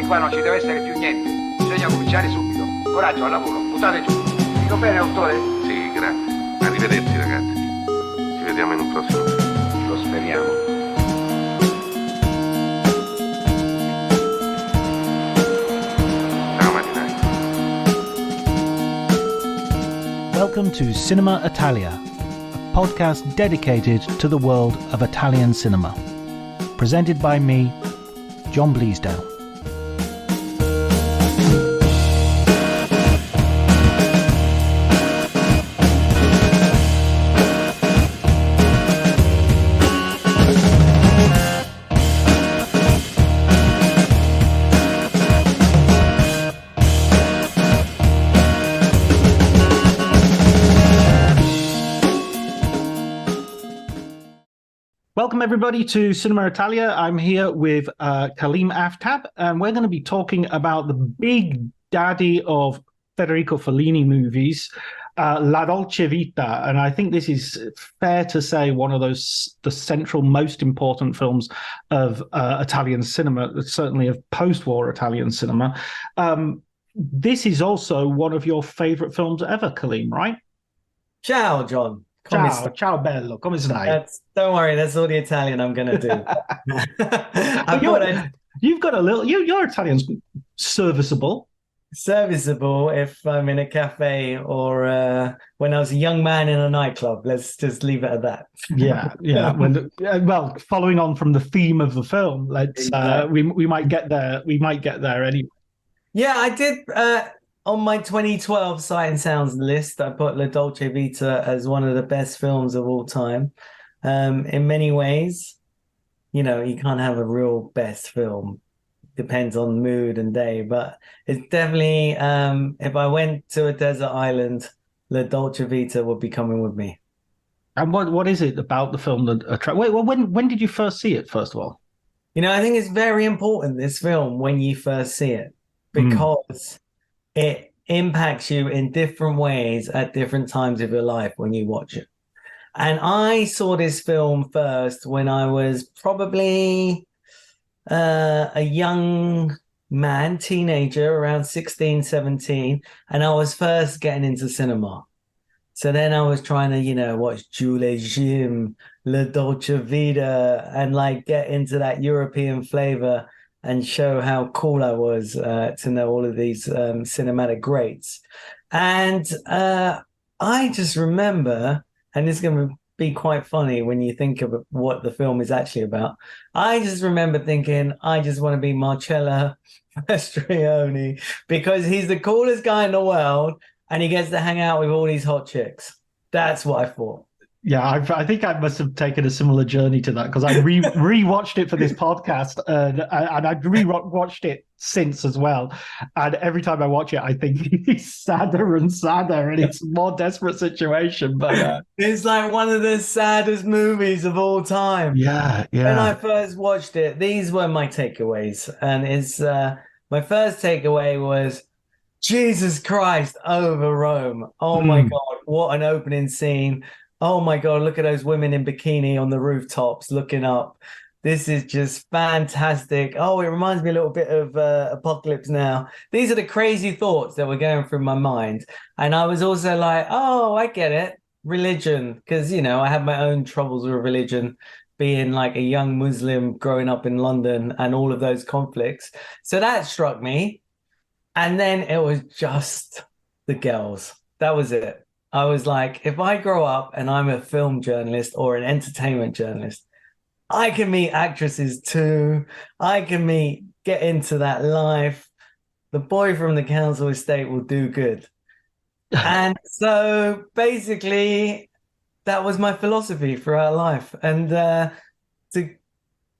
qua non ci deve essere più niente. Bisogna cominciare subito. Coraggio, al lavoro, buttate giù. Dico bene, dottore? Sì, grazie. Arrivederci, ragazzi. Ci vediamo in un prossimo film. Lo speriamo. Ciao, marinai. Welcome to Cinema Italia, a podcast dedicated to the world of Italian cinema. Presented by me, John Bleasdale. Welcome everybody to Cinema Italia. I'm here with Kaleem Aftab, and we're going to be talking about the big daddy of Federico Fellini movies, La Dolce Vita. And I think this is fair to say one of the central, most important films of Italian cinema, certainly of post-war Italian cinema. This is also one of your favorite films ever, Kaleem, right? Ciao, John. Ciao bello, come stai? Don't worry, that's all the Italian I'm going to do. You've got a little, your Italian's serviceable. Serviceable if I'm in a cafe or when I was a young man in a nightclub. Let's just leave it at that. Yeah. Well, following on from the theme of the film, exactly. We might get there. We might get there anyway. Yeah, I did. On my 2012 Sight and Sounds list, I put La Dolce Vita as one of the best films of all time. In many ways, you can't have a real best film. Depends on mood and day, but it's definitely, if I went to a desert island, La Dolce Vita would be coming with me. And what is it about the film that attracts? Wait, well, when did you first see it, first of all? I think it's very important, this film, when you first see it, because it impacts you in different ways at different times of your life when you watch it. And I saw this film first when I was probably a young man, teenager, around 16, 17, and I was first getting into cinema. So then I was trying to, watch Jules Jim, La Dolce Vita, and get into that European flavor and show how cool I was to know all of these cinematic greats. And I just remember, and it's going to be quite funny when you think of what the film is actually about. I just remember thinking, I just want to be Marcello Mastroianni because he's the coolest guy in the world and he gets to hang out with all these hot chicks. That's what I thought. Yeah, I think I must have taken a similar journey to that because I rewatched it for this podcast and I've rewatched it since as well. And every time I watch it, I think he's sadder and sadder and it's a more desperate situation. But it's like one of the saddest movies of all time. Yeah. When I first watched it, these were my takeaways. And it's my first takeaway was Jesus Christ over Rome. Oh my God, what an opening scene. Oh my God, look at those women in bikini on the rooftops looking up. This is just fantastic. Oh, it reminds me a little bit of Apocalypse Now. These are the crazy thoughts that were going through my mind. And I was also like, oh, I get it. Religion. Because, I had my own troubles with religion, being like a young Muslim growing up in London and all of those conflicts. So that struck me. And then it was just the girls. That was it. I was like, if I grow up and I'm a film journalist or an entertainment journalist, I can meet actresses too. I can get into that life. The boy from the council estate will do good. And so basically, that was my philosophy throughout life. And to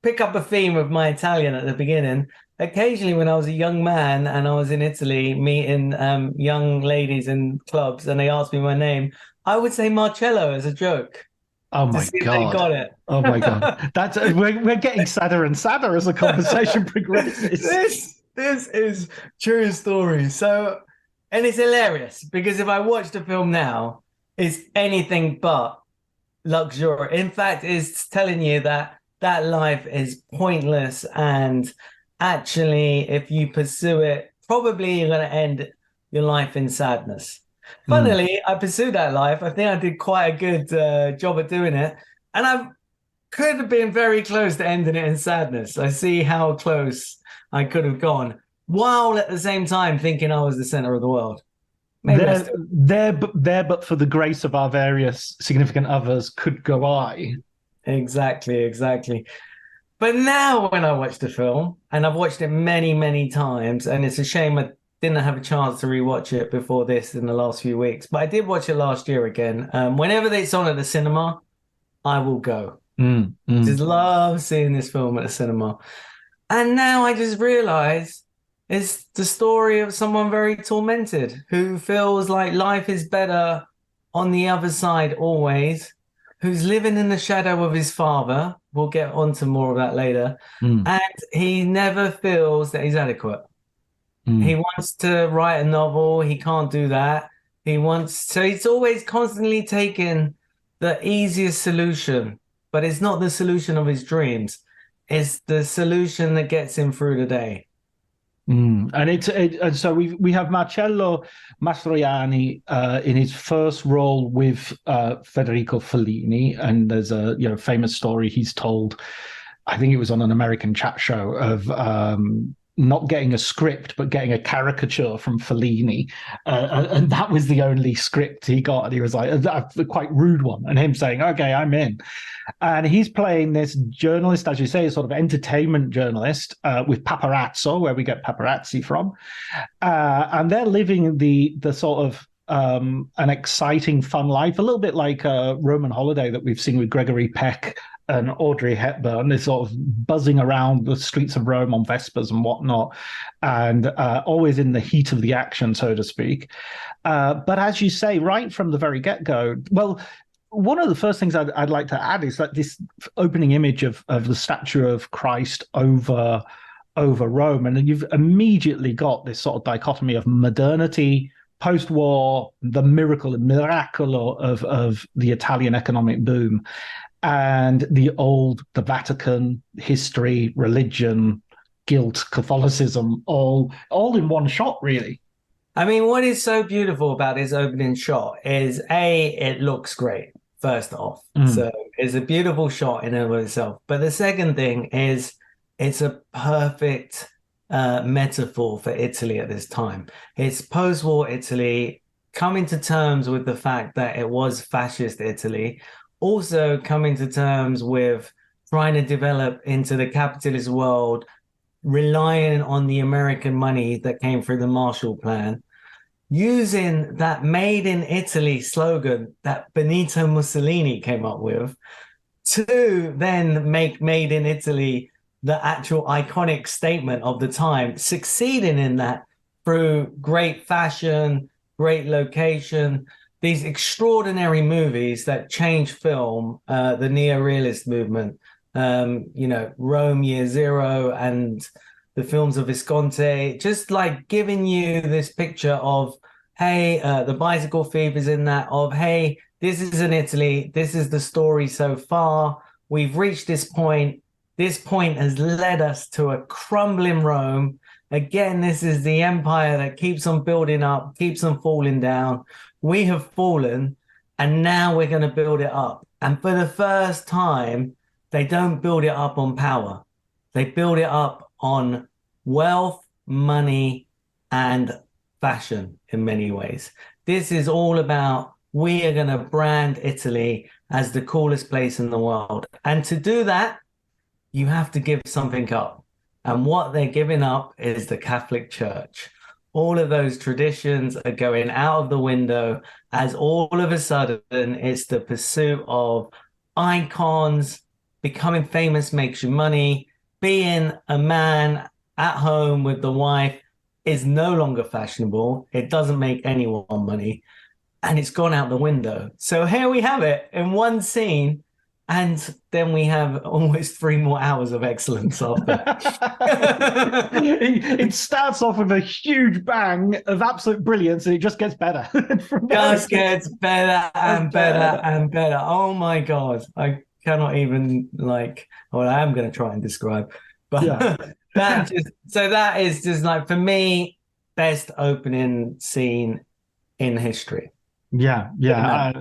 pick up a theme of my Italian at the beginning, occasionally when I was a young man and I was in Italy meeting young ladies in clubs and they asked me my name, I would say Marcello as a joke. Oh my God. They got it. Oh my God. That's we're getting sadder and sadder as the conversation progresses. This is true story. So, and it's hilarious because if I watch the film now, it's anything but luxurious. In fact, it's telling you that life is pointless and actually, if you pursue it, probably you're going to end your life in sadness. Mm. Funnily, I pursued that life. I think I did quite a good job at doing it. And I could have been very close to ending it in sadness. I see how close I could have gone, while at the same time thinking I was the center of the world. Maybe there, but for the grace of our various significant others, could go I. Exactly. But now when I watch the film, and I've watched it many, many times, and it's a shame I didn't have a chance to rewatch it before this in the last few weeks, but I did watch it last year again. Whenever it's on at the cinema, I will go. Just love seeing this film at the cinema. And now I just realize it's the story of someone very tormented who feels like life is better on the other side always, who's living in the shadow of his father. We'll get onto more of that later. And he never feels that he's adequate. He wants to write a novel. He can't do that. So he's always constantly taking the easiest solution, but it's not the solution of his dreams. It's the solution that gets him through the day. And so we have Marcello Mastroianni in his first role with Federico Fellini, and there's a famous story he's told. I think it was on an American chat show of not getting a script, but getting a caricature from Fellini. And that was the only script he got. And he was like, a quite rude one. And him saying, okay, I'm in. And he's playing this journalist, as you say, a sort of entertainment journalist with paparazzo, where we get paparazzi from. And they're living the sort of an exciting, fun life, a little bit like Roman Holiday that we've seen with Gregory Peck and Audrey Hepburn. They're sort of buzzing around the streets of Rome on Vespers and whatnot, and always in the heat of the action, so to speak. But as you say, right from the very get-go, well, one of the first things I'd like to add is that this opening image of the statue of Christ over Rome, and then you've immediately got this sort of dichotomy of modernity, post-war, the miracolo of the Italian economic boom, and the Vatican, history, religion, guilt, Catholicism, all in one shot, really. I mean, what is so beautiful about this opening shot is it looks great, first off. So it's a beautiful shot in and of itself. But the second thing is it's a perfect metaphor for Italy at this time. It's post-war Italy coming to terms with the fact that it was fascist Italy, also coming to terms with trying to develop into the capitalist world, relying on the American money that came through the Marshall Plan, using that Made in Italy slogan that Benito Mussolini came up with to then make Made in Italy the actual iconic statement of the time, succeeding in that through great fashion, great location, these extraordinary movies that changed film, the neo-realist movement, Rome Year Zero and the films of Visconti, just like giving you this picture of, hey, the bicycle thief is in that, of, hey, this is in Italy. This is the story so far. We've reached this point. This point has led us to a crumbling Rome. Again, this is the empire that keeps on building up, keeps on falling down. We have fallen, and now we're going to build it up. And for the first time, they don't build it up on power. They build it up on wealth, money, and fashion in many ways. This is all about, we are going to brand Italy as the coolest place in the world. And to do that, you have to give something up. And what they're giving up is the Catholic Church. All of those traditions are going out of the window as all of a sudden it's the pursuit of icons. Becoming famous makes you money. Being a man at home with the wife is no longer fashionable. It doesn't make anyone money. And it's gone out the window. So here we have it in one scene. And then we have almost 3 more hours of excellence after. It starts off with a huge bang of absolute brilliance, and it just gets better. Just gets better and better and better. Oh my God. I cannot even well, I am going to try and describe. But That is just like, for me, best opening scene in history. Yeah, yeah,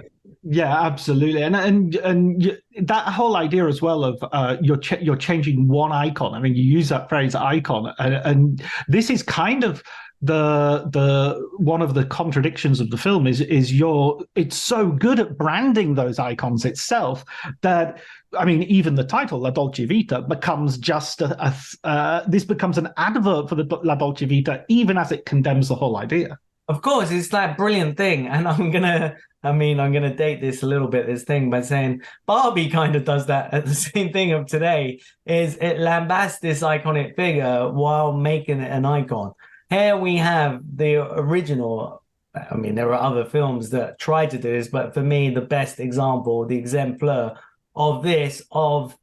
absolutely, that whole idea as well of you're changing one icon. I mean, you use that phrase icon, and this is kind of the one of the contradictions of the film is it's so good at branding those icons itself that, I mean, even the title La Dolce Vita becomes just this becomes an advert for the La Dolce Vita, even as it condemns the whole idea. Of course, it's that brilliant thing. And I'm gonna date this a little bit, this thing, by saying Barbie kind of does that at the same thing of today, is it lambasts this iconic figure while making it an icon. Here we have the original. I mean, there are other films that try to do this, but for me, the best example, the exemplar of this, of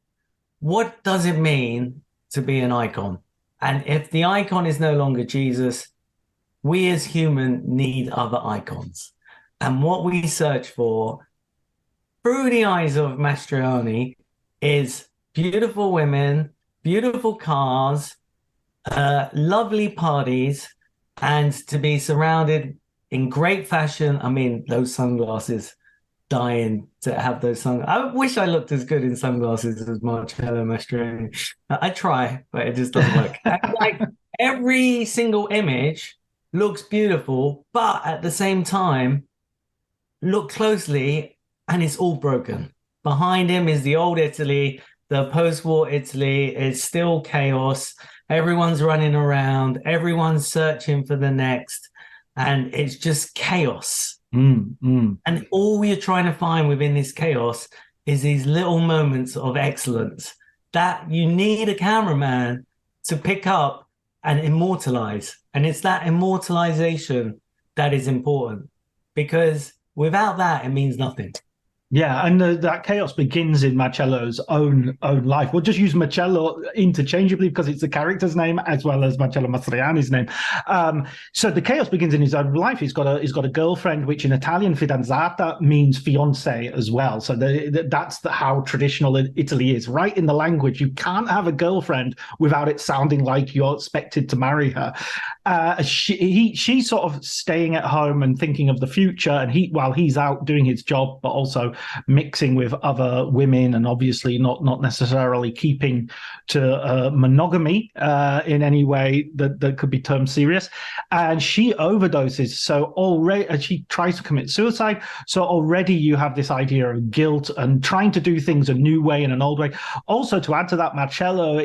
what does it mean to be an icon? And if the icon is no longer Jesus, we as humans need other icons. And what we search for through the eyes of Mastroianni is beautiful women, beautiful cars, lovely parties, and to be surrounded in great fashion. I mean, those sunglasses, dying to have those sunglasses. I wish I looked as good in sunglasses as Marcello Mastroianni. I try, but it just doesn't work. Like, every single image looks beautiful, but at the same time, look closely and it's all broken. Behind him is the old Italy, the post-war Italy. It's still chaos. Everyone's running around. Everyone's searching for the next. And it's just chaos. And all you're trying to find within this chaos is these little moments of excellence that you need a cameraman to pick up and immortalize. And it's that immortalization that is important, because without that, it means nothing. Yeah, and that chaos begins in Marcello's own life. We'll just use Marcello interchangeably because it's the character's name as well as Marcello Mastroianni's name. So the chaos begins in his own life. He's got a girlfriend, which in Italian fidanzata means fiance as well. So that's how traditional Italy is. Right in the language, you can't have a girlfriend without it sounding like you're expected to marry her. She's sort of staying at home and thinking of the future, and while he's out doing his job, but also mixing with other women, and obviously not necessarily keeping to monogamy in any way that could be termed serious. And she overdoses, so already she tries to commit suicide. So already you have this idea of guilt and trying to do things a new way and an old way. Also, to add to that, Marcello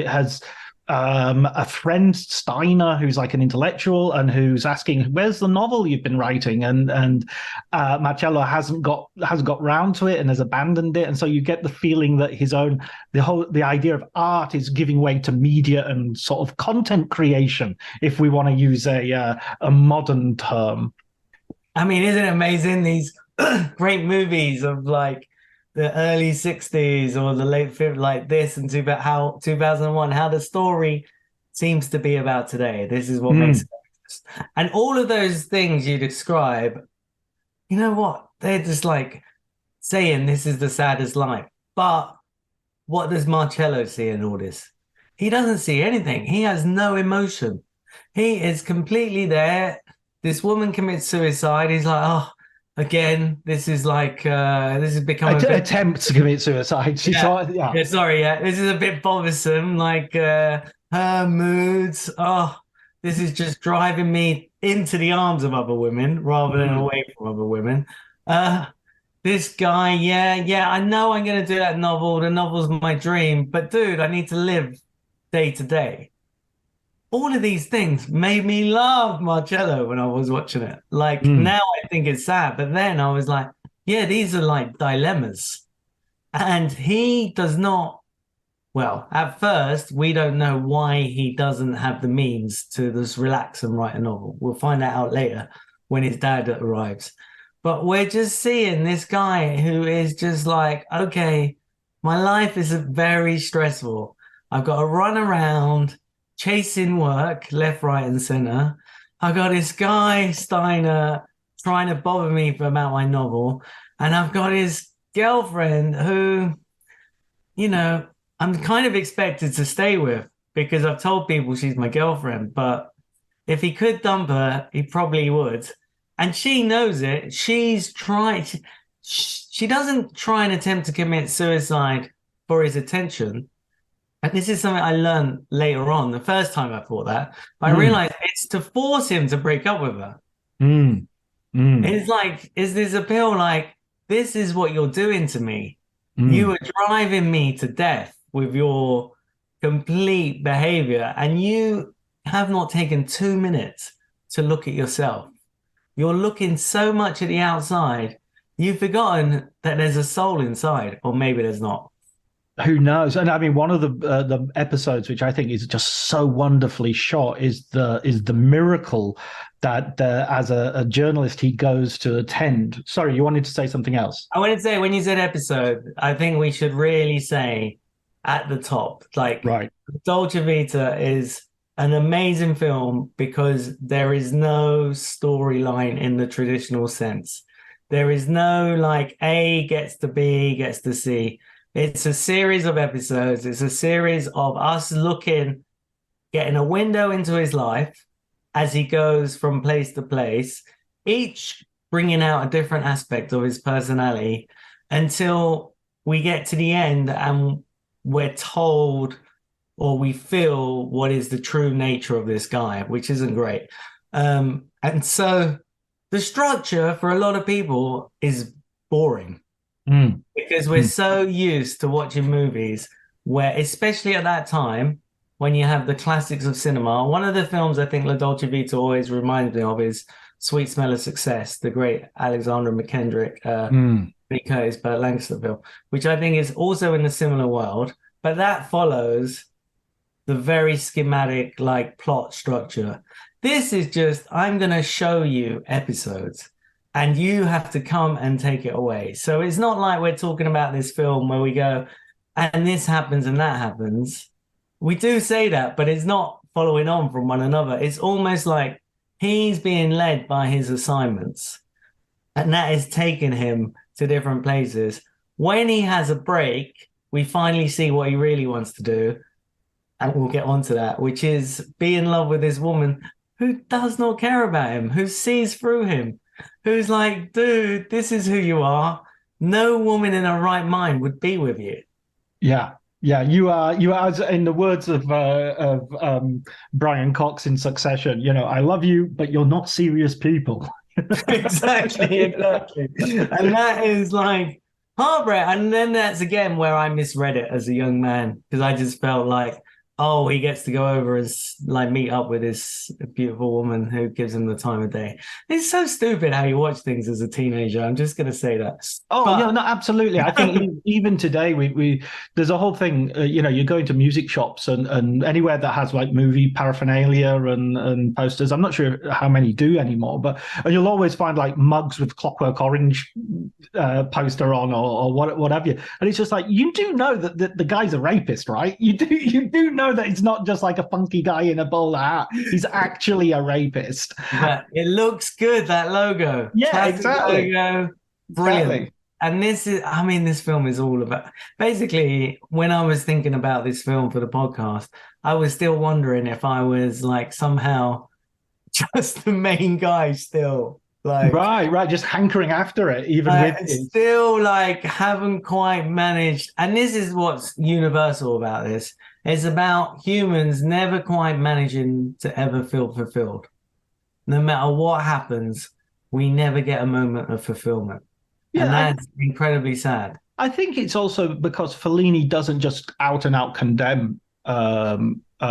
has a friend, Steiner, who's like an intellectual and who's asking, "Where's the novel you've been writing?" And Marcello hasn't got round to it and has abandoned it. And so you get the feeling that the idea of art is giving way to media and sort of content creation, if we want to use a modern term. I mean, isn't it amazing, these great movies of like the early 60s or the late 50s, like this, and how 2001, how the story seems to be about today. This is what makes it. And all of those things you describe, you know what? They're just like saying this is the saddest life. But what does Marcello see in all this? He doesn't see anything. He has no emotion. He is completely there. This woman commits suicide. He's like, oh, again, this is like this is becoming attempt to commit suicide. This is a bit bothersome. Like her moods. Oh, this is just driving me into the arms of other women rather than away from other women. This guy, yeah, I know I'm gonna do that novel. The novel's my dream, but dude, I need to live day to day. All of these things made me love Marcello when I was watching it. Like, now I think it's sad, but then I was like, yeah, these are like dilemmas. And he does not, well, at first, we don't know why he doesn't have the means to just relax and write a novel. We'll find that out later when his dad arrives. But we're just seeing this guy who is just like, okay, my life is very stressful. I've got to run around chasing work left, right, and center. I got this guy, Steiner, trying to bother me about my novel. And I've got his girlfriend who, you know, I'm kind of expected to stay with, because I've told people she's my girlfriend, but if he could dump her, he probably would. And she knows it. She's trying. She doesn't try and attempt to commit suicide for his attention. And this is something I learned later on. The first time I thought that, I realized it's to force him to break up with her. It's like, is this appeal like, this is what you're doing to me. You are driving me to death with your complete behavior, and you have not taken 2 minutes to look at yourself. You're looking so much at the outside, you've forgotten that there's a soul inside, or maybe there's not. Who knows? And I mean, one of the episodes, which I think is just so wonderfully shot, is the miracle that as a journalist he goes to attend. Sorry, you wanted to say something else? I wanted to say, when you said episode, I think we should really say at the top, like, right, Dolce Vita is an amazing film because there is no storyline in the traditional sense. There is no like A gets to B gets to C. It's a series of episodes. It's a series of us getting a window into his life as he goes from place to place, each bringing out a different aspect of his personality until we get to the end and we're told, or we feel, what is the true nature of this guy, which isn't great. And so the structure for a lot of people is boring. Because we're so used to watching movies where, especially at that time, when you have the classics of cinema, one of the films I think La Dolce Vita always reminds me of is Sweet Smell of Success, the great Alexander McKendrick, Lee Curtis, Burt Lancaster film, which I think is also in a similar world, but that follows the very schematic like plot structure. This is just, I'm going to show you episodes, and you have to come and take it away. So it's not like we're talking about this film where we go, and this happens and that happens. We do say that, but it's not following on from one another. It's almost like he's being led by his assignments, and that is taking him to different places. When he has a break, we finally see what he really wants to do, and we'll get onto that, which is be in love with this woman who does not care about him, who sees through him, who's like, dude, this is who you are. No woman in her right mind would be with you. Yeah. You are, as in the words of Brian Cox in Succession, I love you, but you're not serious people. Exactly. And that is like heartbreak. And then that's again where I misread it as a young man, because I just felt like, oh, he gets to go over and like meet up with this beautiful woman who gives him the time of day. It's so stupid how you watch things as a teenager. I'm just going to say that. Oh, no, absolutely. I think even today, we there's a whole thing, you go into music shops and anywhere that has like movie paraphernalia and posters. I'm not sure how many do anymore, and you'll always find like mugs with Clockwork Orange poster on or what have you. And it's just like, you do know that the guy's a rapist, right? You do know that it's not just like a funky guy in a bowler hat. He's actually a rapist. But it looks good, that logo. Yeah, classic exactly. Logo. Brilliant. Exactly. And this film is all about, basically, when I was thinking about this film for the podcast, I was still wondering if I was like somehow just the main guy still. Like, right, just hankering after it, even with still like haven't quite managed. And this is what's universal about this. It's about humans never quite managing to ever feel fulfilled. No matter what happens, we never get a moment of fulfillment. Yeah, and that's incredibly sad. I think it's also because Fellini doesn't just out and out condemn Marcello.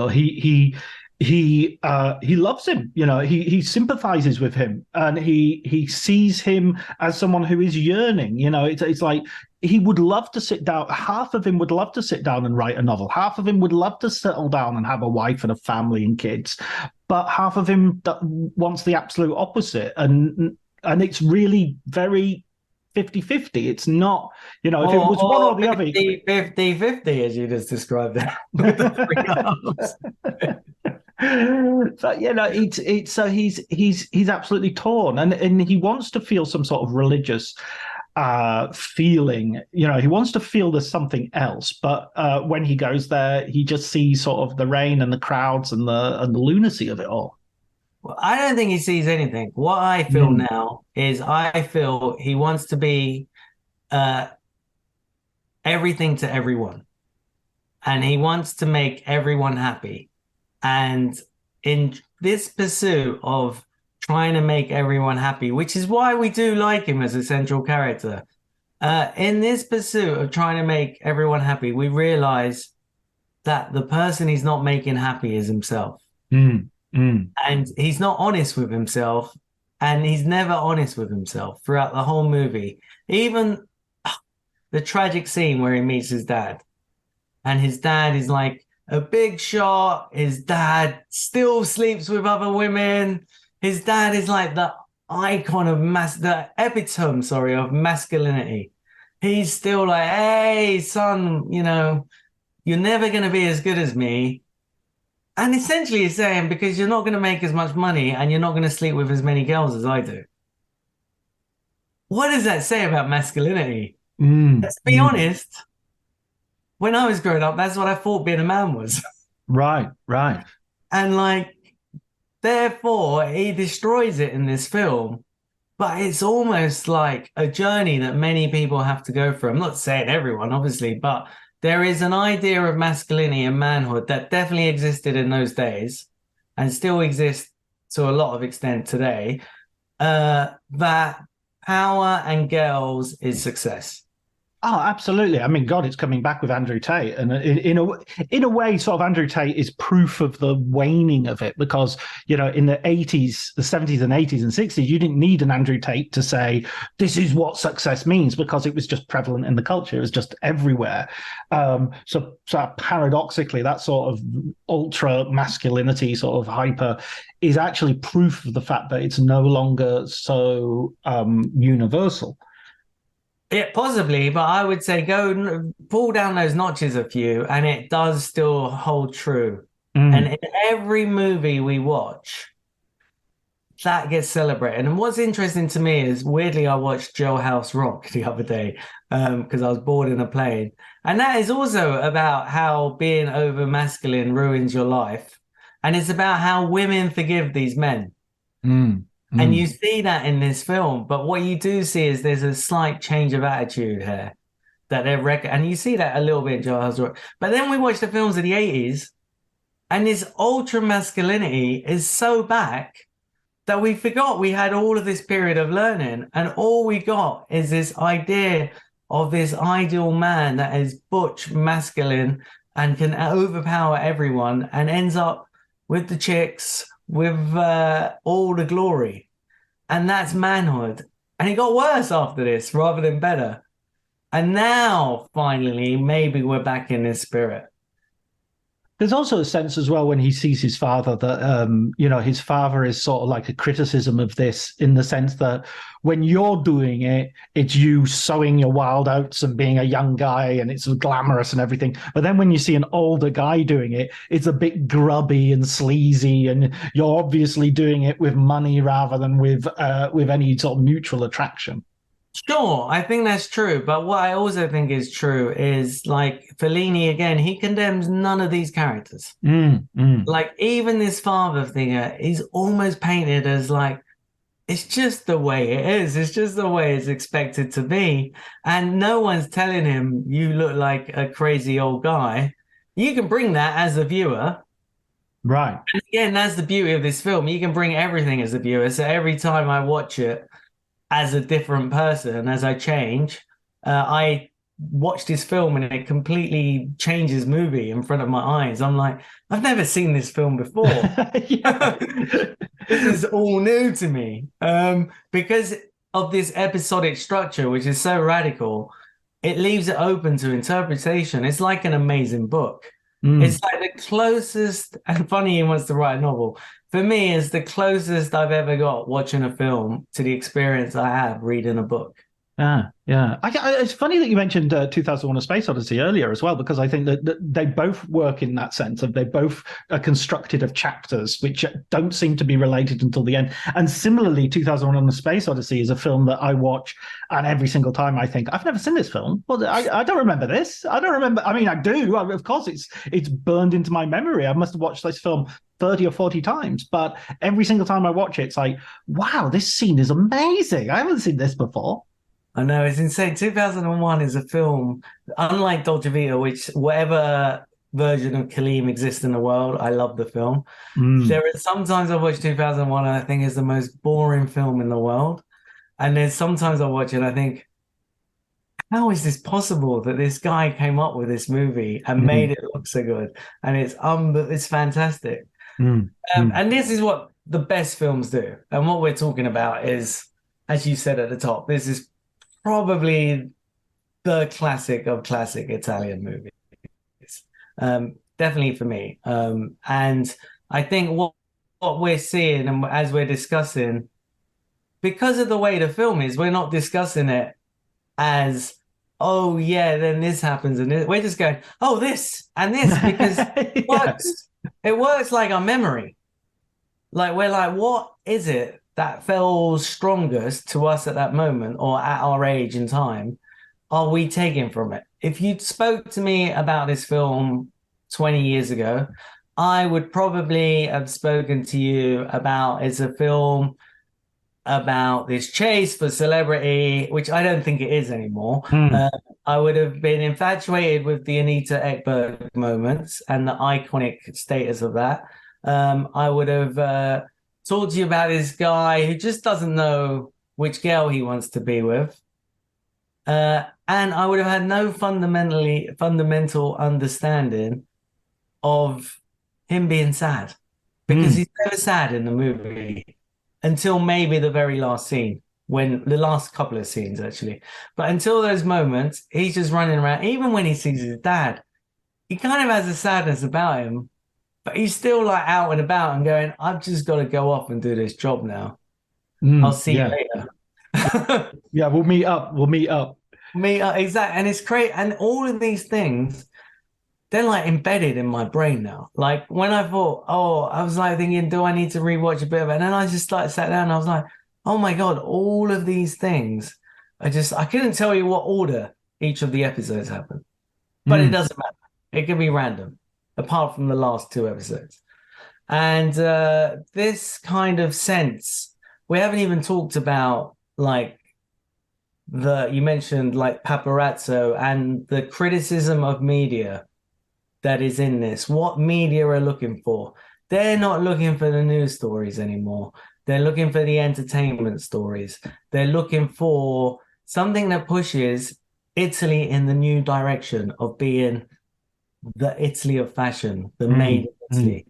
He loves him, he sympathizes with him, and he sees him as someone who is yearning. It's like he would love to sit down. Half of him would love to sit down and write a novel. Half of him would love to settle down and have a wife and a family and kids. But half of him wants the absolute opposite. And it's really very 50-50. It's not, if it was one or the other. 50-50, as you just described it. With the But it's so he's absolutely torn, and he wants to feel some sort of religious feeling. You know, he wants to feel there's something else, but when he goes there, he just sees sort of the rain and the crowds and the lunacy of it all. Well, I don't think he sees anything. What I feel now is I feel he wants to be everything to everyone. And he wants to make everyone happy. And in this pursuit of trying to make everyone happy, which is why we do like him as a central character, in this pursuit of trying to make everyone happy, we realize that the person he's not making happy is himself. And he's not honest with himself, and he's never honest with himself throughout the whole movie. Even the tragic scene where he meets his dad, and his dad is like a big shot. His dad still sleeps with other women. His dad is like the icon of the epitome, of masculinity. He's still like, hey, son, you know, you're never going to be as good as me. And essentially he's saying, because you're not going to make as much money and you're not going to sleep with as many girls as I do. What does that say about masculinity? Let's be honest. When I was growing up, that's what I thought being a man was. Right. And like, therefore, he destroys it in this film. But it's almost like a journey that many people have to go through. I'm not saying everyone, obviously, but there is an idea of masculinity and manhood that definitely existed in those days and still exists to a lot of extent today, that power and girls is success. Oh, absolutely. I mean, God, it's coming back with Andrew Tate. And in a way, sort of Andrew Tate is proof of the waning of it because, you know, in the 80s, the 70s and 80s and 60s, you didn't need an Andrew Tate to say, this is what success means because it was just prevalent in the culture. It was just everywhere. So paradoxically, that sort of ultra masculinity, sort of hyper, is actually proof of the fact that it's no longer so universal. Yeah, possibly, but I would say go pull down those notches a few, and it does still hold true. And in every movie we watch, that gets celebrated. And what's interesting to me is, weirdly, I watched Jailhouse Rock the other day because I was bored in a plane, and that is also about how being over masculine ruins your life, and it's about how women forgive these men. And you see that in this film, but what you do see is there's a slight change of attitude here that they're and you see that a little bit in Jailhouse Rock. But then we watch the films of the 80s, and this ultra masculinity is so back that we forgot we had all of this period of learning, and all we got is this idea of this ideal man that is butch masculine and can overpower everyone and ends up with the chicks with all the glory. And that's manhood. And it got worse after this rather than better. And now, finally, maybe we're back in this spirit. There's also a sense as well when he sees his father that, you know, his father is sort of like a criticism of this in the sense that when you're doing it, it's you sowing your wild oats and being a young guy and it's glamorous and everything. But then when you see an older guy doing it, it's a bit grubby and sleazy and you're obviously doing it with money rather than with any sort of mutual attraction. Sure, I think that's true. But what I also think is true is, like, Fellini, again, he condemns none of these characters. Like, even this father figure is almost painted as like, it's just the way it is. It's just the way it's expected to be. And no one's telling him, you look like a crazy old guy. You can bring that as a viewer. Right. And again, that's the beauty of this film. You can bring everything as a viewer. So every time I watch it, as a different person, as I change, I watch this film and it completely changes movie in front of my eyes. I'm like, I've never seen this film before. This is all new to me. Because of this episodic structure, which is so radical, it leaves it open to interpretation. It's like an amazing book. It's like the closest, and funny he wants to write a novel. For me, it's the closest I've ever got watching a film to the experience I have reading a book. Yeah. It's funny that you mentioned 2001: A Space Odyssey earlier as well, because I think that they both work in that sense of they both are constructed of chapters which don't seem to be related until the end. And similarly, 2001: A Space Odyssey is a film that I watch, and every single time I think, I've never seen this film. Well, I don't remember this. I don't remember. I mean, I do. Of course, it's burned into my memory. I must have watched this film 30 or 40 times, but every single time I watch it, it's like, wow, this scene is amazing. I haven't seen this before. I know, it's insane. 2001 is a film, unlike Dolce Vita, which whatever version of Kaleem exists in the world, I love the film. There are sometimes I watch 2001 and I think it's the most boring film in the world. And then sometimes I watch it and I think, how is this possible that this guy came up with this movie and made it look so good? And it's fantastic. And this is what the best films do. And what we're talking about is, as you said at the top, this is probably the classic of classic Italian movies. Definitely for me. And I think what we're seeing and as we're discussing, because of the way the film is, we're not discussing it as, oh yeah, then this happens and this. We're just going, oh, this and this, because it works. It works like our memory. Like we're like, what is it that feels strongest to us at that moment or at our age and time are we taking from it? If you spoke to me about this film 20 years ago, I would probably have spoken to you about it's a film about this chase for celebrity, which I don't think it is anymore. I would have been infatuated with the Anita Ekberg moments and the iconic status of that. I would have talk to you about this guy who just doesn't know which girl he wants to be with. And I would have had no fundamental understanding of him being sad, because he's never sad in the movie until maybe the very last scene, when the last couple of scenes actually. But until those moments, he's just running around. Even when he sees his dad, he kind of has a sadness about him. But he's still like out and about and going, I've just got to go off and do this job now. I'll see you later. Yeah, we'll meet up. Exactly. And it's great. And all of these things, they're like embedded in my brain now. Like when I thought, I was like thinking, do I need to rewatch a bit of it? And then I just sat down and I was like, oh my God, all of these things. I couldn't tell you what order each of the episodes happened. But it doesn't matter. It can be random, apart from the last two episodes. And this kind of sense, we haven't even talked about like you mentioned like paparazzo and the criticism of media that is in this. What media are looking for? They're not looking for the news stories anymore. They're looking for the entertainment stories. They're looking for something that pushes Italy in the new direction of being the Italy of fashion, the made in Italy.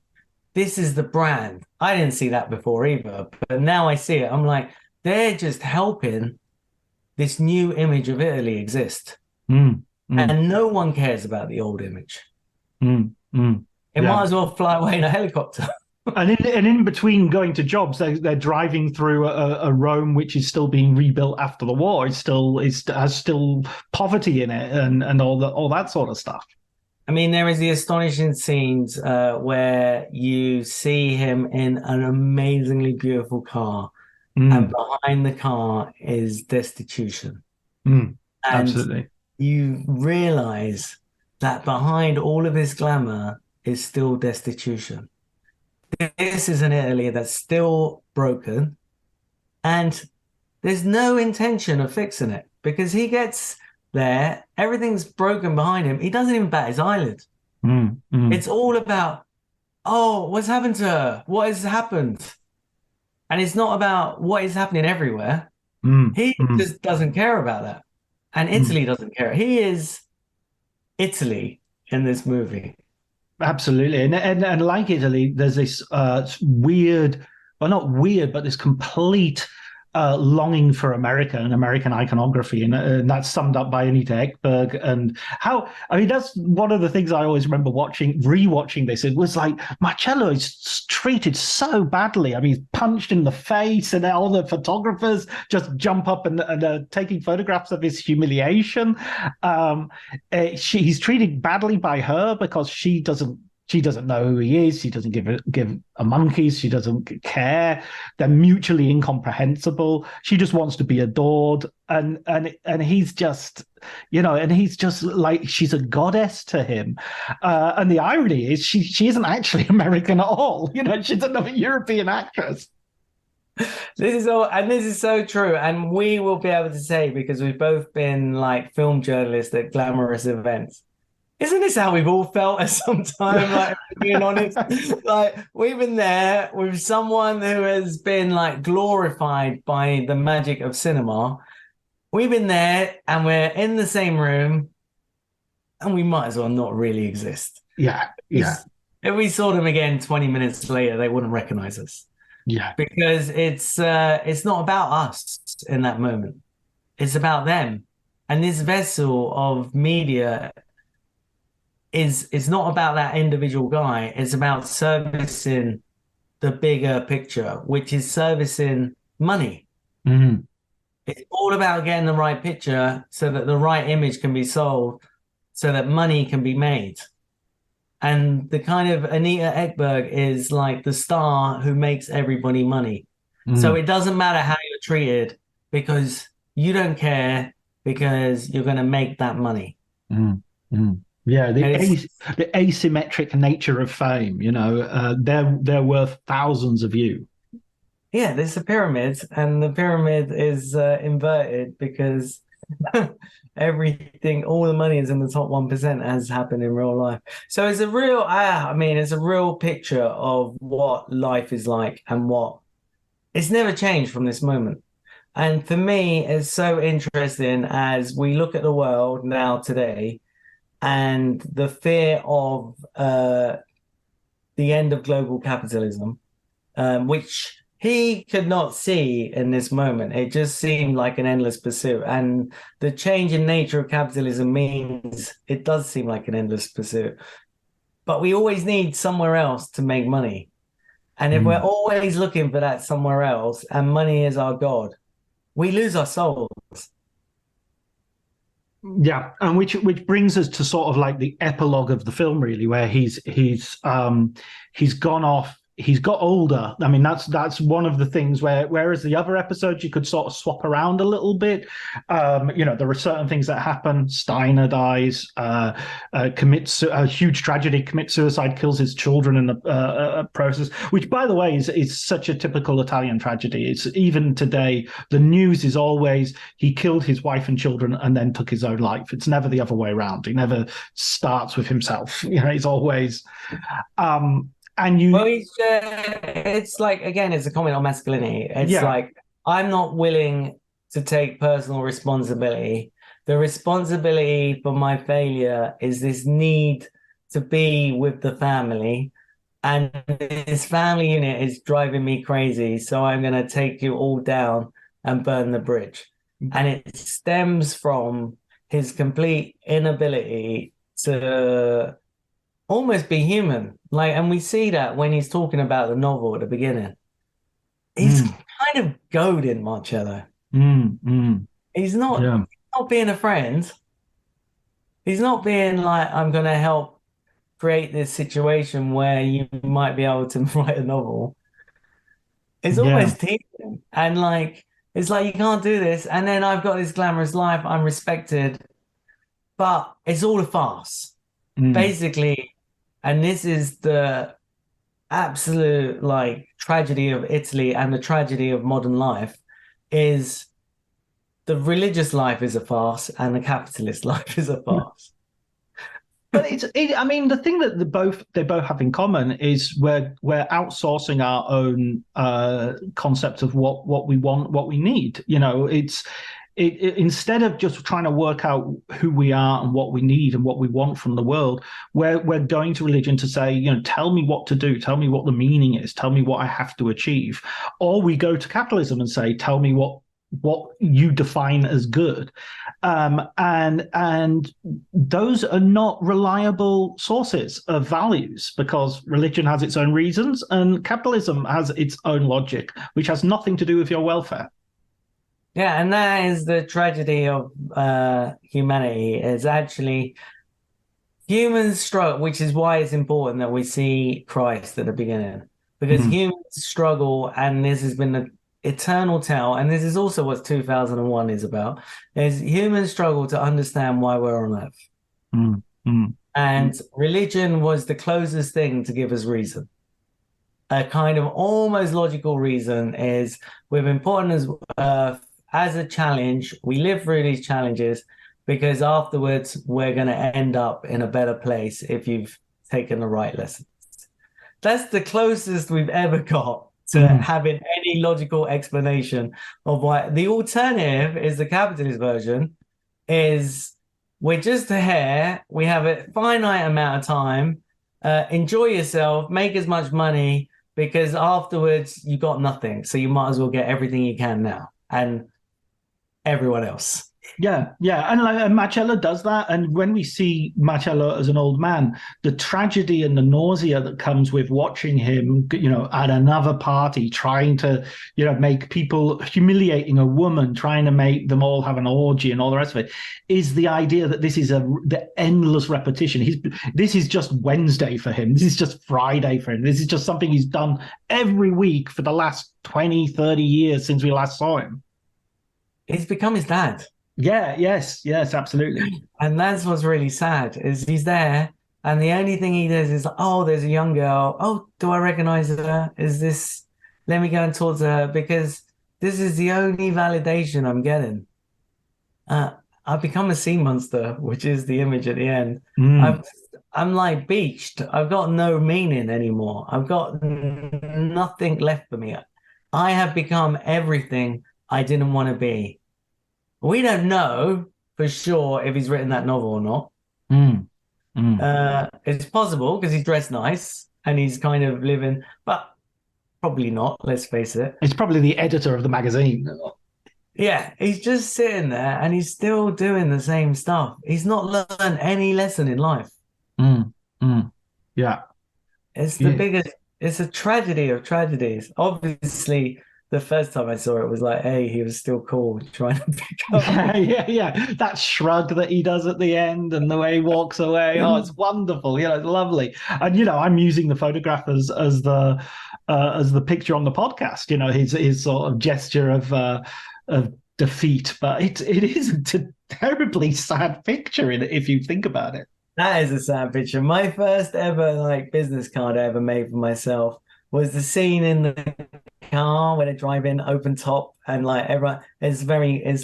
This is the brand. I didn't see that before either, but now I see it. I'm like, they're just helping this new image of Italy exist. And no one cares about the old image. It might as well fly away in a helicopter. And in between going to jobs, they're driving through a Rome which is still being rebuilt after the war. Has still poverty in it and all that sort of stuff. I mean, there is the astonishing scenes where you see him in an amazingly beautiful car, and behind the car is destitution. And absolutely. You realize that behind all of this glamour is still destitution. This is an Italy that's still broken, and there's no intention of fixing it, because he gets there, everything's broken behind him. He doesn't even bat his eyelid. It's all about, what's happened to her? What has happened? And it's not about what is happening everywhere. He just doesn't care about that. And Italy doesn't care. He is Italy in this movie. Absolutely. And like Italy, there's this weird, well, not weird, but this complete longing for America and American iconography, and that's summed up by Anita Ekberg. And how, I mean, that's one of the things I always remember rewatching this. It was like Marcello is treated so badly. I mean, he's punched in the face, and all the photographers just jump up and are taking photographs of his humiliation. He's treated badly by her because she doesn't know who he is. She doesn't give a monkey's. She doesn't care. They're mutually incomprehensible. She just wants to be adored, and he's just, and he's just like, she's a goddess to him. And the irony is, she isn't actually American at all. She's another European actress. This is so true, and we will be able to say, because we've both been like film journalists at glamorous events. Isn't this how we've all felt at some time? Like, being honest, like, we've been there with someone who has been like glorified by the magic of cinema. We've been there, and we're in the same room, and we might as well not really exist. Yeah. If we saw them again 20 minutes later, they wouldn't recognize us. Yeah, because it's not about us in that moment. It's about them, and this vessel of media is not about that individual guy. It's about servicing the bigger picture, which is servicing money. Mm-hmm. It's all about getting the right picture so that the right image can be sold, so that money can be made. And the kind of Anita Ekberg is like the star who makes everybody money. Mm-hmm. So it doesn't matter how you're treated, because you don't care, because you're going to make that money. Mm-hmm. Yeah, the asymmetric nature of fame, they're worth thousands of you. Yeah, there's a pyramid, and the pyramid is inverted because everything, all the money is in the top 1%, as happened in real life. So it's a real, it's a real picture of what life is like, and what it's never changed from this moment. And for me, it's so interesting as we look at the world now today, and the fear of the end of global capitalism, which he could not see in this moment. It just seemed like an endless pursuit. And the change in nature of capitalism means it does seem like an endless pursuit. But we always need somewhere else to make money. And if we're always looking for that somewhere else, and money is our God, we lose our souls. Yeah, and which brings us to sort of like the epilogue of the film, really, where he's gone off. He's got older. I mean, that's one of the things whereas the other episodes you could sort of swap around a little bit. There are certain things that happen. Steiner dies, commits a huge tragedy, commits suicide, kills his children in the process, which, by the way, is such a typical Italian tragedy. It's even today, the news is always he killed his wife and children and then took his own life. It's never the other way around. He never starts with himself. He's always... it's like, again, it's a comment on masculinity. It's like, I'm not willing to take personal responsibility. The responsibility for my failure is this need to be with the family, and this family unit is driving me crazy. So I'm going to take you all down and burn the bridge. And it stems from his complete inability to almost be human. And we see that when he's talking about the novel at the beginning. He's kind of goading Marcello. He's not being a friend. He's not being like, I'm going to help create this situation where you might be able to write a novel. It's almost teaching. And it's like, you can't do this. And then I've got this glamorous life. I'm respected. But it's all a farce. Basically. And this is the absolute tragedy of Italy, and the tragedy of modern life is the religious life is a farce and the capitalist life is a farce. But the thing that they both have in common is we're outsourcing our own concept of what we want, what we need. instead of just trying to work out who we are and what we need and what we want from the world, we're going to religion to say, tell me what to do, tell me what the meaning is, tell me what I have to achieve. Or we go to capitalism and say, tell me what you define as good. And those are not reliable sources of values, because religion has its own reasons and capitalism has its own logic, which has nothing to do with your welfare. Yeah, and that is the tragedy of humanity, is actually humans struggle, which is why it's important that we see Christ at the beginning, because humans struggle, and this has been the eternal tale, and this is also what 2001 is about, is humans struggle to understand why we're on earth. And religion was the closest thing to give us reason. A kind of almost logical reason is we've been put on as a challenge. We live through these challenges because afterwards we're going to end up in a better place if you've taken the right lessons. That's the closest we've ever got to having any logical explanation of why. The alternative is the capitalist version, is we're just here, we have a finite amount of time, enjoy yourself, make as much money, because afterwards you got nothing, so you might as well get everything you can now and everyone else. Yeah, and Marcello does that. And when we see Marcello as an old man, the tragedy and the nausea that comes with watching him, at another party, trying to, make people, humiliating a woman, trying to make them all have an orgy and all the rest of it, is the idea that this is the endless repetition. This is just Wednesday for him. This is just Friday for him. This is just something he's done every week for the last 20, 30 years since we last saw him. He's become his dad. Yeah, yes, absolutely. And that's what's really sad, is he's there, and the only thing he does is, oh, there's a young girl. Oh, do I recognize her? Is this, let me go and talk to her, because this is the only validation I'm getting. I've become a sea monster, which is the image at the end. I'm like beached. I've got no meaning anymore. I've got nothing left for me. I have become everything I didn't want to be. We don't know for sure if he's written that novel or not. It's possible because he's dressed nice and he's kind of living, but probably not, let's face it. It's probably the editor of the magazine. Yeah, he's just sitting there and he's still doing the same stuff. He's not learned any lesson in life. Yeah. It's the biggest, it's a tragedy of tragedies. Obviously, the first time I saw it was like, hey, he was still cool, trying to pick up. Yeah. That shrug that he does at the end and the way he walks away. Oh, it's wonderful. It's lovely. And I'm using the photograph as the picture on the podcast. His sort of gesture of defeat, but it isn't a terribly sad picture if you think about it. That is a sad picture. My first ever business card I ever made for myself was the scene in the car when they drive in, open top, and everyone. It's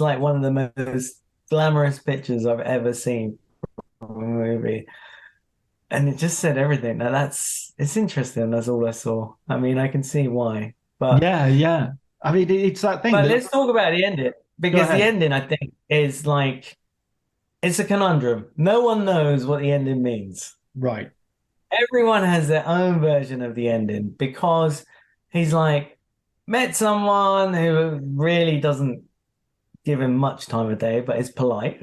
like one of the most glamorous pictures I've ever seen from a movie, and it just said everything. Now it's interesting. That's all I saw. I mean, I can see why, but yeah. I mean, it's that thing. But let's talk about the ending, because the ending, I think, is it's a conundrum. No one knows what the ending means. Right. Everyone has their own version of the ending, because he's met someone who really doesn't give him much time of day, but is polite.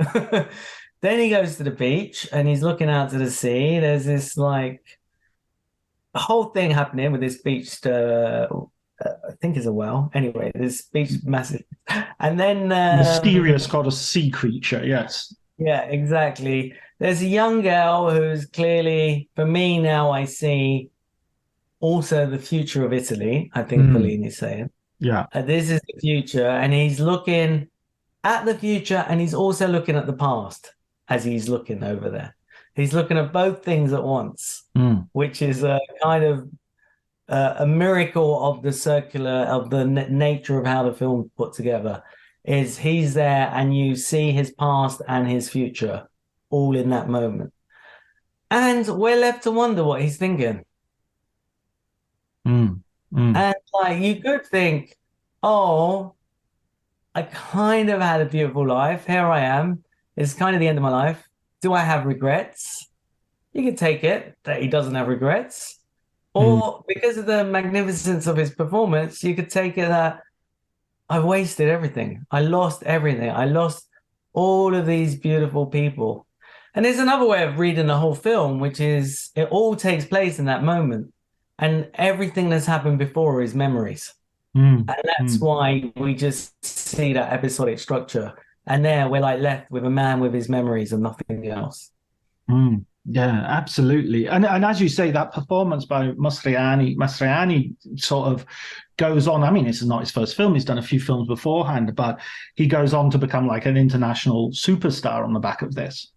Then he goes to the beach and he's looking out to the sea. There's this a whole thing happening with this beach. I think is a well. Anyway, this beach massive, and then mysterious called a sea creature. Yes. Yeah, exactly. There's a young girl who's clearly, for me now, I see also the future of Italy, I think Fellini's saying. Yeah. This is the future, and he's looking at the future, and he's also looking at the past as he's looking over there. He's looking at both things at once, which is a kind of a miracle of the nature of how the film put together. Is he's there and you see his past and his future all in that moment. And we're left to wonder what he's thinking. And you could think, oh, I kind of had a beautiful life. Here I am. It's kind of the end of my life. Do I have regrets? You can take it that he doesn't have regrets. Mm, Or because of the magnificence of his performance, you could take it that I wasted everything. I lost everything. I lost all of these beautiful people. And there's another way of reading the whole film, which is it all takes place in that moment. And everything that's happened before is memories. mm, And that's mm, why we just see that episodic structure. And there we're like left with a man with his memories and nothing else. mm. Yeah, absolutely. And as you say, that performance by Mastroianni sort of goes on. I mean, this is not his first film. He's done a few films beforehand, but he goes on to become like an international superstar on the back of this.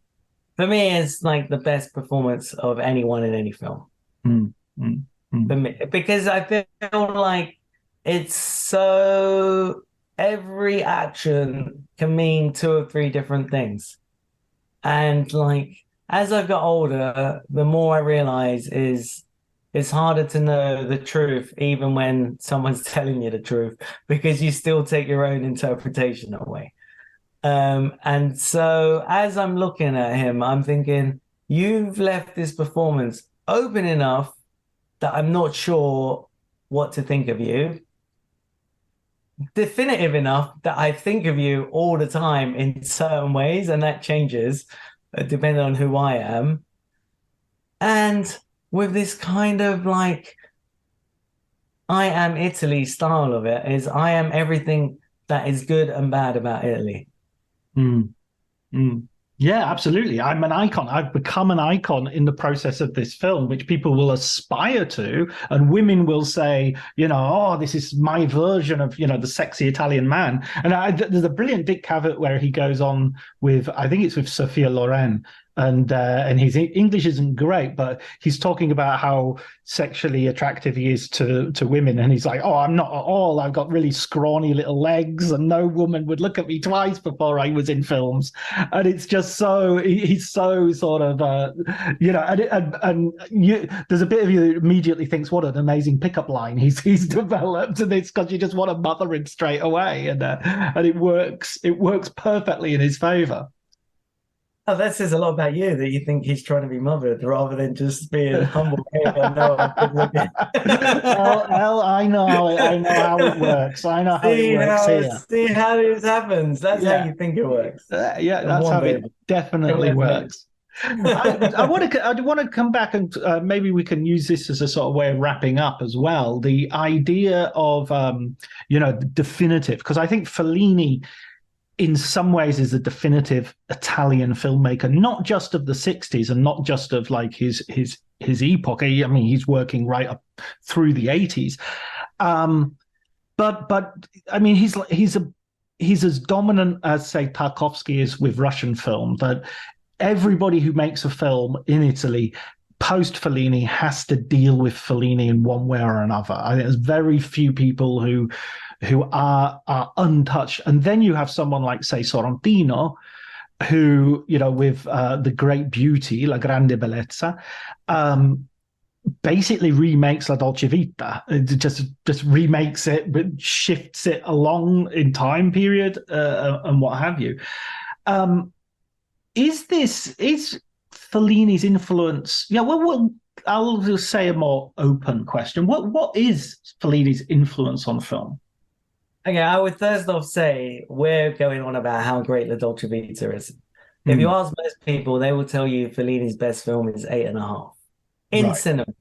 For me, it's like the best performance of anyone in any film. Mm, mm, For mm, me, because I feel like it's so every action can mean two or three different things. And like as I've got older, the more I realize is it's harder to know the truth, even when someone's telling you the truth, because you still take your own interpretation away. And so as I'm looking at him, I'm thinking, you've left this performance open enough that I'm not sure what to think of you, definitive enough that I think of you all the time in certain ways, and that changes depending on who I am. And with this kind of like, I am Italy style of it, is I am everything that is good and bad about Italy. mm. Mm. Yeah, absolutely. I'm an icon. I've become an icon in the process of this film, which people will aspire to. And women will say, oh, this is my version of, the sexy Italian man. And there's a brilliant Dick Cavett where he goes on with, I think it's with Sophia Loren. And his English isn't great, but he's talking about how sexually attractive he is to women, and he's like, "Oh, I'm not at all. I've got really scrawny little legs, and no woman would look at me twice before I was in films." And it's just so he's so sort of there's a bit of you that immediately thinks, "What an amazing pickup line he's developed," and it's because you just want to mother him straight away, and it works perfectly in his favor. Oh, that says a lot about you that you think he's trying to be mothered rather than just being humble. Hey, I know I'm good looking. I know how it works. I know how it works here. See how this happens. That's how Yeah, you think it works. yeah, Come that's on, how it baby. Come definitely with me. works. I want to come back and maybe we can use this as a sort of way of wrapping up as well. The idea of definitive, because I think Fellini in some ways is a definitive Italian filmmaker, not just of the 60s and not just of like his epoch. I mean, he's working right up through the 80s. But I mean, he's as dominant as say Tarkovsky is with Russian film, that everybody who makes a film in Italy post Fellini has to deal with Fellini in one way or another. I think there's very few people who are untouched. And then you have someone like, say, Sorrentino, who, with The Great Beauty, La Grande Bellezza, basically remakes La Dolce Vita. It just remakes it, but shifts it along in time period and what have you. Is Fellini's influence? Yeah, well, I'll just say a more open question. What is Fellini's influence on film? Okay, I would first off say we're going on about how great La Dolce Vita is. If you ask most people, they will tell you Fellini's best film is 8.5 in cinema.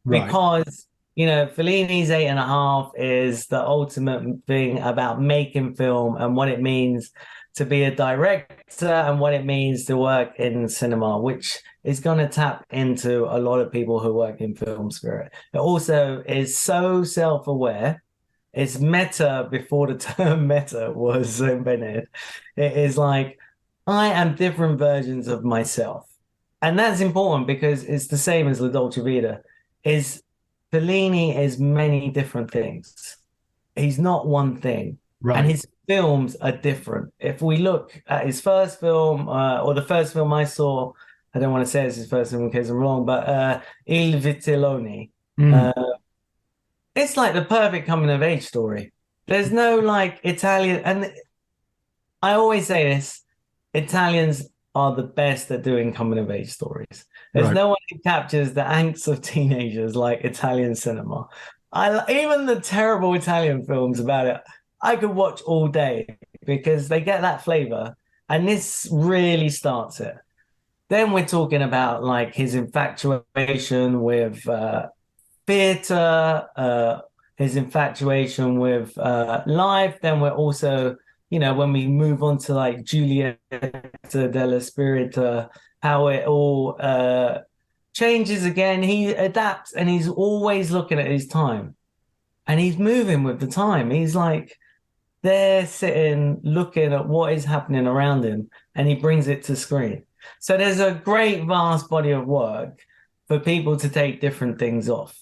Right. Because, Fellini's 8.5 is the ultimate thing about making film and what it means to be a director and what it means to work in cinema, which is going to tap into a lot of people who work in film spirit. It also is so self-aware. It's meta before the term meta was invented. It is like, I am different versions of myself. And that's important because it's the same as La Dolce Vita. Fellini is many different things. He's not one thing. Right. And his films are different. If we look at his first film, or the first film I saw, I don't want to say it's his first film in case I'm wrong, but Il Vitellone. It's like the perfect coming of age story. There's no like Italian, and I always say this, Italians are the best at doing coming of age stories. There's Right. no one who captures the angst of teenagers like Italian cinema. Even the terrible Italian films about it, I could watch all day because they get that flavor, and this really starts it. Then we're talking about like his infatuation with theater, his infatuation with life. Then we're also, when we move on to like Giulietta della Spirita, how it all changes again. He adapts and he's always looking at his time and he's moving with the time. He's like there sitting, looking at what is happening around him, and he brings it to screen. So there's a great vast body of work for people to take different things off.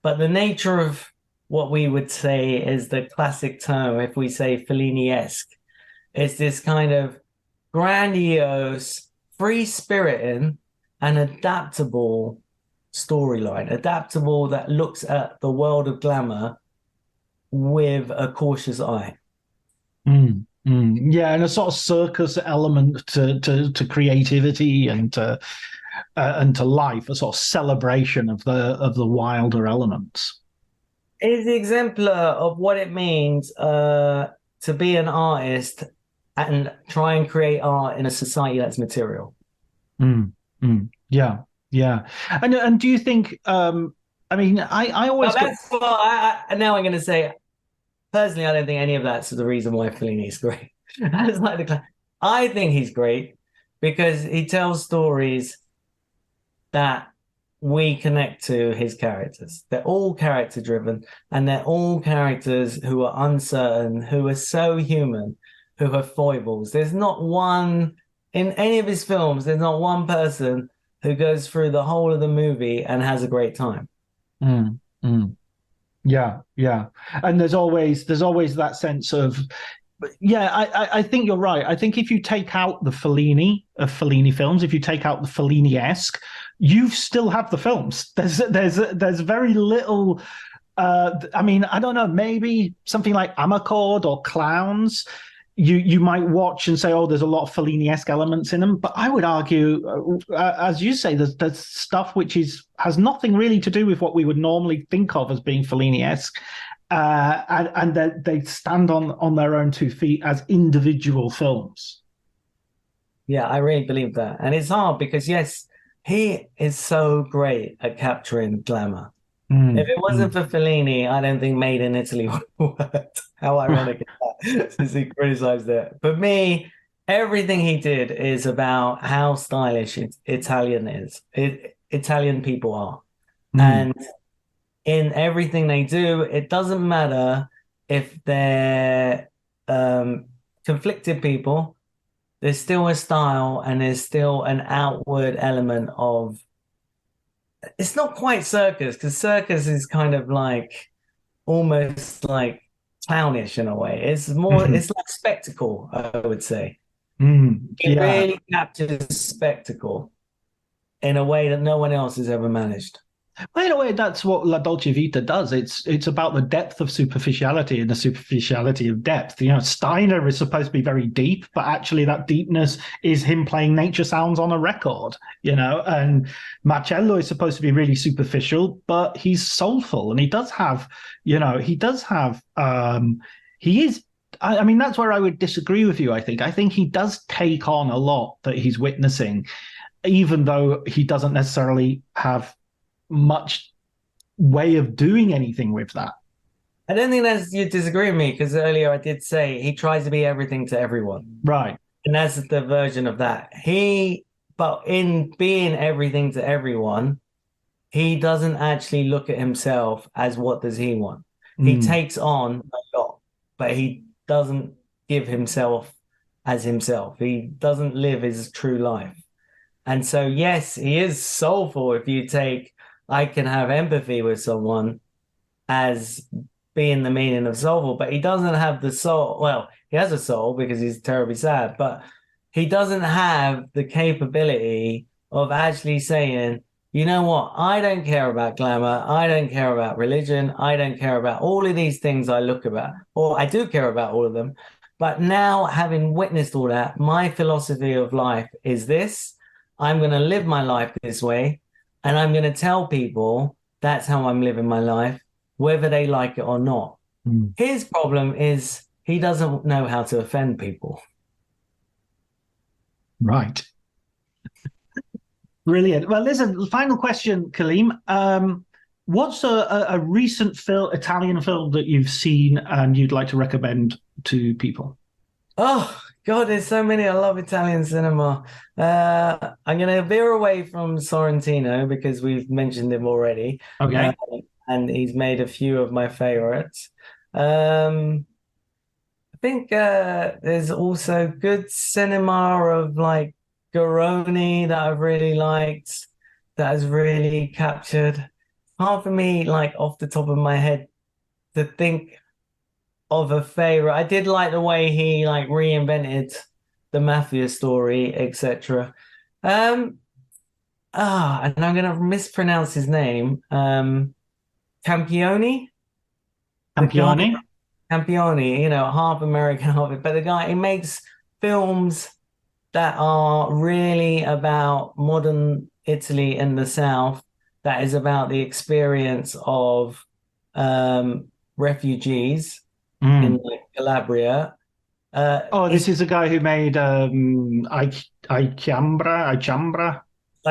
But the nature of what we would say is the classic term, if we say Fellini-esque, is this kind of grandiose, free-spiriting and adaptable storyline, adaptable that looks at the world of glamour with a cautious eye. Yeah, and a sort of circus element to creativity and to life, a sort of celebration of the wilder elements. It's the exemplar of what it means to be an artist and try and create art in a society that's material. Yeah, yeah. And do you think? I mean, I always Well, that's what now I'm going to say. Personally, I don't think any of that's the reason why Fellini is great. That's like I think he's great because he tells stories that we connect to his characters. They're all character driven and they're all characters who are uncertain, who are so human, who have foibles. There's not one in any of his films, there's not one person who goes through the whole of the movie and has a great time. Yeah, yeah. And there's always that sense of, yeah, I think you're right. I think if you take out the Fellini films, if you take out the Fellini-esque, you still have the films. There's very little. I mean, I don't know, maybe something like Amarcord or Clowns. You might watch and say, oh, there's a lot of Fellini-esque elements in them. But I would argue, as you say, there's stuff which has nothing really to do with what we would normally think of as being Fellini-esque. And they stand on their own 2 feet as individual films. Yeah, I really believe that. And it's hard because, yes, he is so great at capturing glamour. If it wasn't for Fellini, I don't think Made in Italy would have worked. How ironic is that, since he criticized it. For me, everything he did is about how stylish Italian people are. And in everything they do, it doesn't matter if they're conflicted people, there's still a style and there's still an outward element of, it's not quite circus, because circus is kind of like almost like clownish in a way. It's more, it's like spectacle, I would say. It really captures spectacle in a way that no one else has ever managed. Well, in a way, that's what La Dolce Vita does. It's about the depth of superficiality and the superficiality of depth. Steiner is supposed to be very deep, but actually that deepness is him playing nature sounds on a record, and Marcello is supposed to be really superficial, but he's soulful. And he is, I mean, that's where I would disagree with you, I think he does take on a lot that he's witnessing, even though he doesn't necessarily have much way of doing anything with that. I don't think you disagree with me, because earlier I did say he tries to be everything to everyone. Right. And that's the version of that. But in being everything to everyone, he doesn't actually look at himself as what does he want. He takes on a lot, but he doesn't give himself as himself. He doesn't live his true life. And so, yes, he is soulful if you take I can have empathy with someone as being the meaning of soulful, but he doesn't have the soul. Well, he has a soul because he's terribly sad, but he doesn't have the capability of actually saying, you know what? I don't care about glamour. I don't care about religion. I don't care about all of these things I look about, or I do care about all of them. But now, having witnessed all that, my philosophy of life is this. I'm going to live my life this way, and I'm going to tell people that's how I'm living my life, whether they like it or not. His problem is he doesn't know how to offend people. Right. Brilliant. Well, listen, final question, Kaleem. What's a recent Italian film that you've seen and you'd like to recommend to people? Oh, God, there's so many. I love Italian cinema. I'm going to veer away from Sorrentino because we've mentioned him already. Okay. And he's made a few of my favorites. I think there's also good cinema of like Garoni that I've really liked, that has really captured. Hard for me, like off the top of my head, to think of a favorite. I did like the way he like reinvented the mafia story, etc. And I'm gonna mispronounce his name. Campione. Campione? Campione, half American, half, but the guy, he makes films that are really about modern Italy in the South, that is about the experience of refugees in like Calabria. This is a guy who made Ichambra.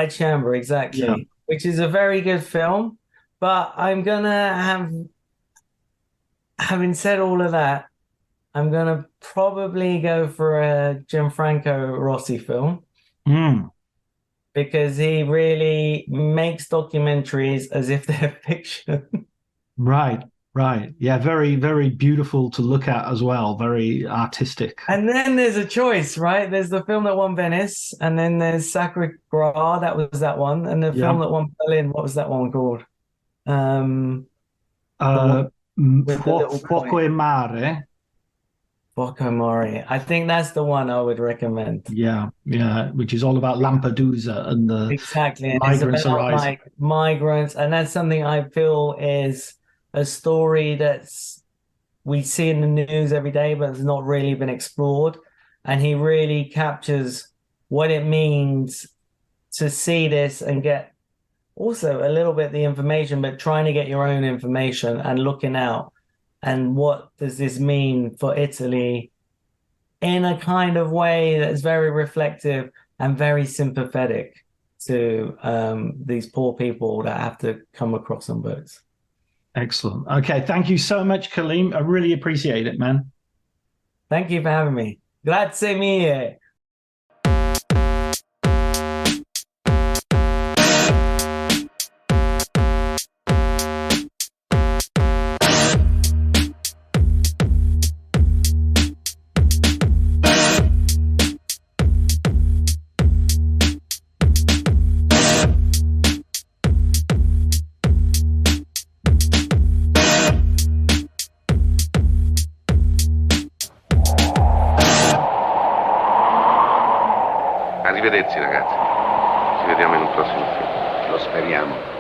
Chambers, exactly, Yeah. which is a very good film. But I'm gonna having said all of that, I'm gonna probably go for a Gianfranco Rossi film because he really makes documentaries as if they're fiction. Right. Yeah, very, very beautiful to look at as well. Very artistic. And then there's a choice, right? There's the film that won Venice, and then there's Sacre Gra, that was that one, and the film that won Berlin, what was that one called? Fuoco e Mare. Fuoco Mare. I think that's the one I would recommend. Yeah, which is all about Lampedusa and the exactly. And migrants it's about arriving. like migrants, and that's something I feel is a story we see in the news every day, but it's not really been explored. And he really captures what it means to see this and get also a little bit the information, but trying to get your own information and looking out. And what does this mean for Italy in a kind of way that's very reflective and very sympathetic to these poor people that have to come across on boats. Excellent. Okay, thank you so much, Kaleem. I really appreciate it, man. Thank you for having me. Grazie mille. Arrivederci ragazzi, ci vediamo in un prossimo film. Lo speriamo.